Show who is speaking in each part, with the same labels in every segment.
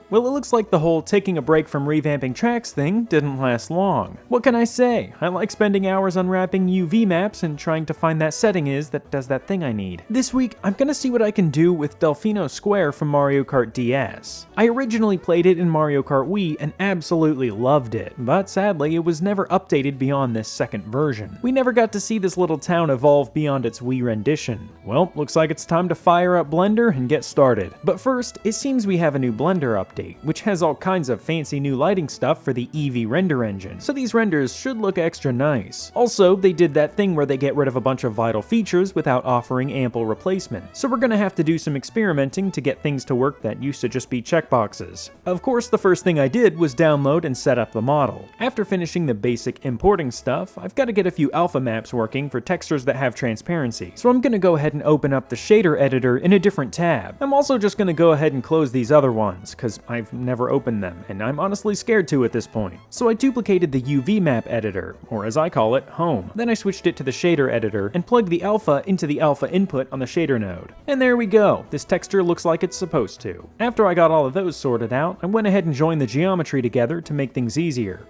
Speaker 1: Well, it looks like the whole taking a break from revamping tracks thing didn't last long. What can I say? I like spending hours unwrapping UV maps and trying to find that setting that does that thing I need. This week, I'm gonna see what I can do with Delfino Square from Mario Kart DS. I originally played it in Mario Kart Wii and absolutely loved it, but sadly it was never updated beyond this second version. We never got to see this little town evolve beyond its Wii rendition. Well, looks like it's time to fire up Blender and get started. But first, it seems we have a new Blender update, which has all kinds of fancy new lighting stuff for the Eevee render engine, so these renders should look extra nice. Also, they did that thing where they get rid of a bunch of vital features without offering ample replacement, so we're gonna have to do some experimenting to get things to work that used to just be checkboxes. Of course, the first thing I did was download and set up the model. After finishing the basic importing stuff, I've got to get a few alpha maps working for textures that have transparency, so I'm gonna go ahead and open up the shader editor in a different tab. I'm also just gonna go ahead and close these other ones, cause I've never opened them, and I'm honestly scared to at this point. So I duplicated the UV map editor, or as I call it, home. Then I switched it to the shader editor and plugged the alpha into the alpha input on the shader node. And there we go, this texture looks like it's supposed to. After I got all of those sorted out, I went ahead and joined the geometry together to make things easier.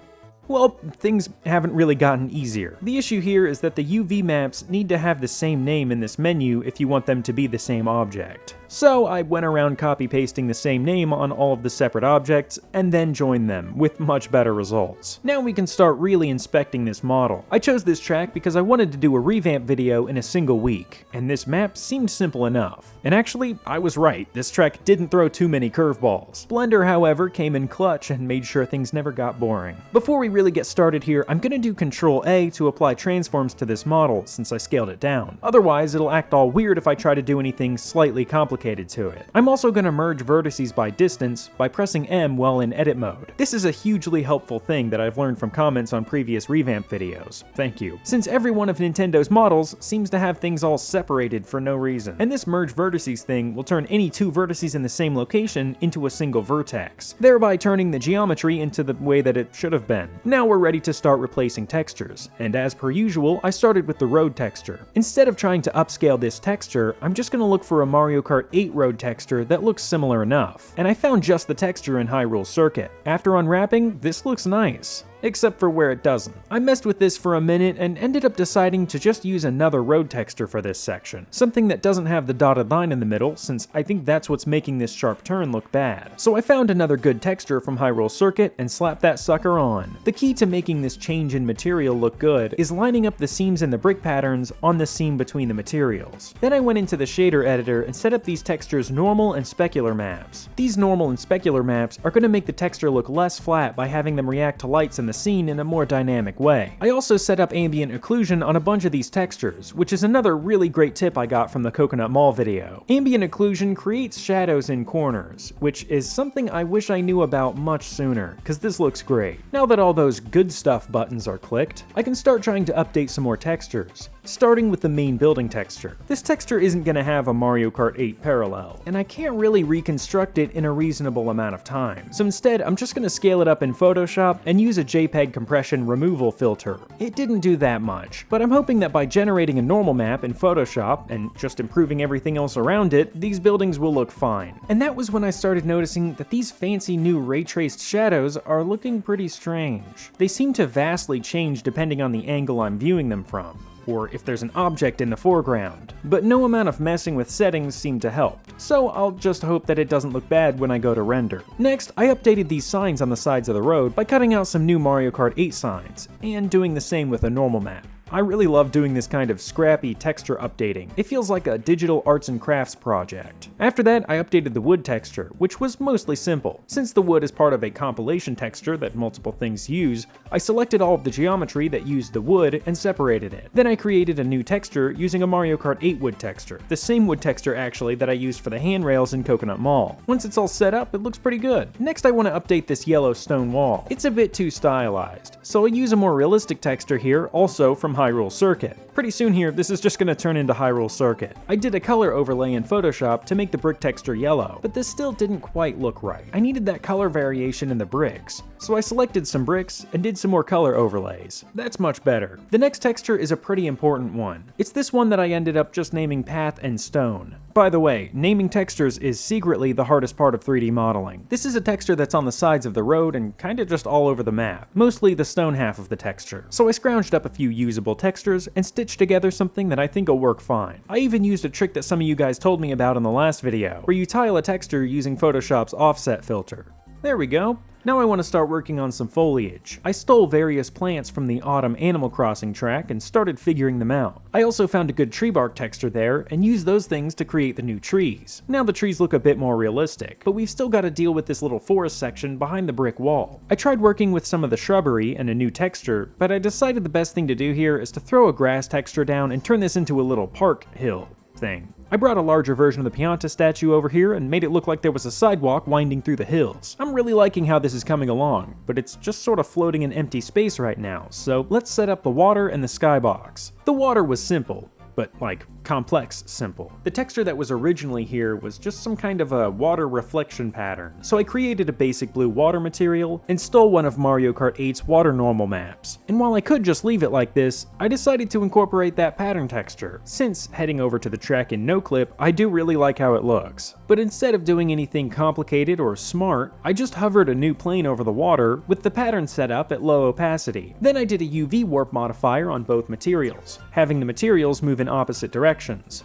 Speaker 1: Well, things haven't really gotten easier. The issue here is that the UV maps need to have the same name in this menu if you want them to be the same object. So I went around copy-pasting the same name on all of the separate objects, and then joined them, with much better results. Now we can start really inspecting this model. I chose this track because I wanted to do a revamp video in a single week, and this map seemed simple enough. And actually, I was right, this track didn't throw too many curveballs. Blender, however, came in clutch and made sure things never got boring. Before we really get started here, I'm gonna do Ctrl-A to apply transforms to this model, since I scaled it down. Otherwise, it'll act all weird if I try to do anything slightly complicated to it. I'm also going to merge vertices by distance by pressing M while in edit mode. This is a hugely helpful thing that I've learned from comments on previous revamp videos. Thank you. Since every one of Nintendo's models seems to have things all separated for no reason. And this merge vertices thing will turn any two vertices in the same location into a single vertex, thereby turning the geometry into the way that it should have been. Now we're ready to start replacing textures, and as per usual, I started with the road texture. Instead of trying to upscale this texture, I'm just going to look for a Mario Kart 8 road texture that looks similar enough, and I found just the texture in Hyrule Circuit. After unwrapping, this looks nice. Except for where it doesn't. I messed with this for a minute and ended up deciding to just use another road texture for this section. Something that doesn't have the dotted line in the middle, since I think that's what's making this sharp turn look bad. So I found another good texture from Hyrule Circuit and slapped that sucker on. The key to making this change in material look good is lining up the seams in the brick patterns on the seam between the materials. Then I went into the shader editor and set up these textures normal and specular maps. These normal and specular maps are going to make the texture look less flat by having them react to lights in the scene in a more dynamic way. I also set up ambient occlusion on a bunch of these textures, which is another really great tip I got from the Coconut Mall video. Ambient occlusion creates shadows in corners, which is something I wish I knew about much sooner, because this looks great. Now that all those good stuff buttons are clicked, I can start trying to update some more textures, starting with the main building texture. This texture isn't going to have a Mario Kart 8 parallel, and I can't really reconstruct it in a reasonable amount of time. So instead, I'm just going to scale it up in Photoshop and use a JPEG compression removal filter. It didn't do that much, but I'm hoping that by generating a normal map in Photoshop and just improving everything else around it, these buildings will look fine. And that was when I started noticing that these fancy new ray-traced shadows are looking pretty strange. They seem to vastly change depending on the angle I'm viewing them from, or if there's an object in the foreground. But no amount of messing with settings seemed to help, so I'll just hope that it doesn't look bad when I go to render. Next, I updated these signs on the sides of the road by cutting out some new Mario Kart 8 signs, and doing the same with a normal map. I really love doing this kind of scrappy texture updating. It feels like a digital arts and crafts project. After that, I updated the wood texture, which was mostly simple. Since the wood is part of a compilation texture that multiple things use, I selected all of the geometry that used the wood and separated it. Then I created a new texture using a Mario Kart 8 wood texture. The same wood texture actually that I used for the handrails in Coconut Mall. Once it's all set up, it looks pretty good. Next I want to update this yellow stone wall. It's a bit too stylized, so I use a more realistic texture here, also from Hyrule Circuit. Pretty soon here, this is just gonna turn into Hyrule Circuit. I did a color overlay in Photoshop to make the brick texture yellow, but this still didn't quite look right. I needed that color variation in the bricks, so I selected some bricks and did some more color overlays. That's much better. The next texture is a pretty important one. It's this one that I ended up just naming Path and Stone. By the way, naming textures is secretly the hardest part of 3D modeling. This is a texture that's on the sides of the road and kinda just all over the map, mostly the stone half of the texture. So I scrounged up a few usable textures and stitched together something that I think will work fine. I even used a trick that some of you guys told me about in the last video, where you tile a texture using Photoshop's offset filter. There we go. Now I want to start working on some foliage. I stole various plants from the Autumn Animal Crossing track and started figuring them out. I also found a good tree bark texture there and used those things to create the new trees. Now the trees look a bit more realistic, but we've still got to deal with this little forest section behind the brick wall. I tried working with some of the shrubbery and a new texture, but I decided the best thing to do here is to throw a grass texture down and turn this into a little park hill thing. I brought a larger version of the Pianta statue over here and made it look like there was a sidewalk winding through the hills. I'm really liking how this is coming along, but it's just sort of floating in empty space right now, so let's set up the water and the skybox. The water was simple, but like complex simple. The texture that was originally here was just some kind of a water reflection pattern, so I created a basic blue water material and stole one of Mario Kart 8's water normal maps. And while I could just leave it like this, I decided to incorporate that pattern texture, since heading over to the track in NoClip, I do really like how it looks. But instead of doing anything complicated or smart, I just hovered a new plane over the water with the pattern set up at low opacity. Then I did a UV warp modifier on both materials, having the materials move in opposite directions.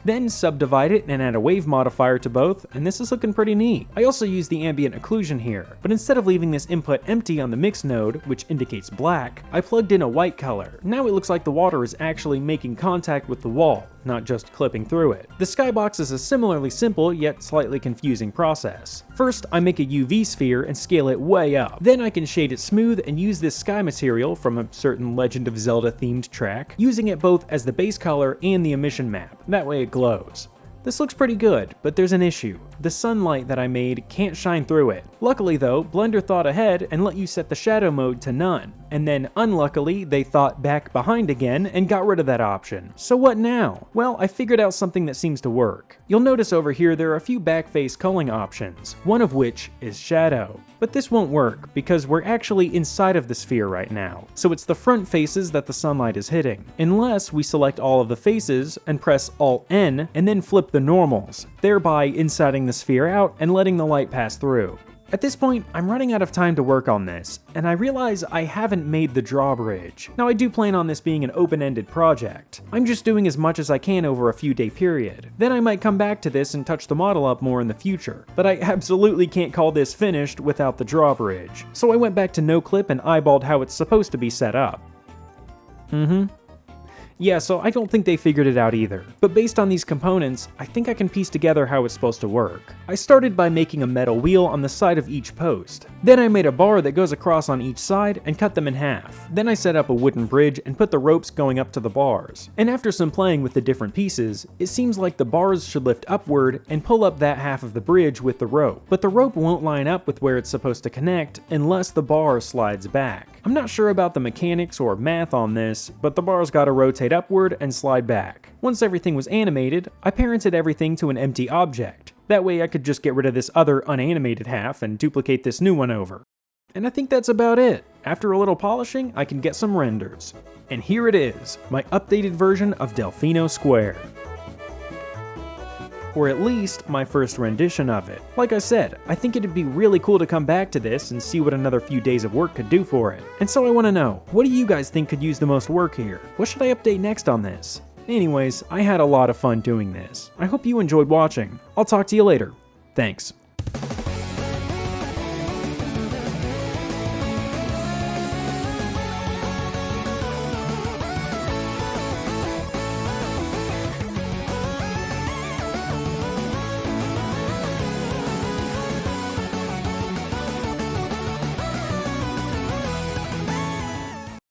Speaker 1: Then subdivide it and add a wave modifier to both, and this is looking pretty neat. I also used the ambient occlusion here, but instead of leaving this input empty on the mix node, which indicates black, I plugged in a white color. Now it looks like the water is actually making contact with the wall, not just clipping through it. The skybox is a similarly simple yet slightly confusing process. First, I make a UV sphere and scale it way up. Then I can shade it smooth and use this sky material from a certain Legend of Zelda themed track, using it both as the base color and the emission map. That way it glows. This looks pretty good, but there's an issue. The sunlight that I made can't shine through it. Luckily though, Blender thought ahead and let you set the shadow mode to none. And then unluckily, they thought back behind again and got rid of that option. So what now? Well, I figured out something that seems to work. You'll notice over here there are a few backface culling options, one of which is shadow. But this won't work because we're actually inside of the sphere right now. So it's the front faces that the sunlight is hitting, unless we select all of the faces and press Alt-N and then flip the normals, thereby insiding the sphere out and letting the light pass through. At this point, I'm running out of time to work on this, and I realize I haven't made the drawbridge. Now I do plan on this being an open-ended project. I'm just doing as much as I can over a few day period. Then I might come back to this and touch the model up more in the future, but I absolutely can't call this finished without the drawbridge. So I went back to NoClip and eyeballed how it's supposed to be set up. Yeah, so I don't think they figured it out either. But based on these components, I think I can piece together how it's supposed to work. I started by making a metal wheel on the side of each post. Then I made a bar that goes across on each side and cut them in half. Then I set up a wooden bridge and put the ropes going up to the bars. And after some playing with the different pieces, it seems like the bars should lift upward and pull up that half of the bridge with the rope. But the rope won't line up with where it's supposed to connect unless the bar slides back. I'm not sure about the mechanics or math on this, but the bars gotta rotate upward and slide back. Once everything was animated, I parented everything to an empty object. That way I could just get rid of this other unanimated half and duplicate this new one over. And I think that's about it. After a little polishing, I can get some renders. And here it is, my updated version of Delfino Square. Or at least my first rendition of it. Like I said, I think it'd be really cool to come back to this and see what another few days of work could do for it. And so I want to know, what do you guys think could use the most work here? What should I update next on this? Anyways, I had a lot of fun doing this. I hope you enjoyed watching. I'll talk to you later. Thanks.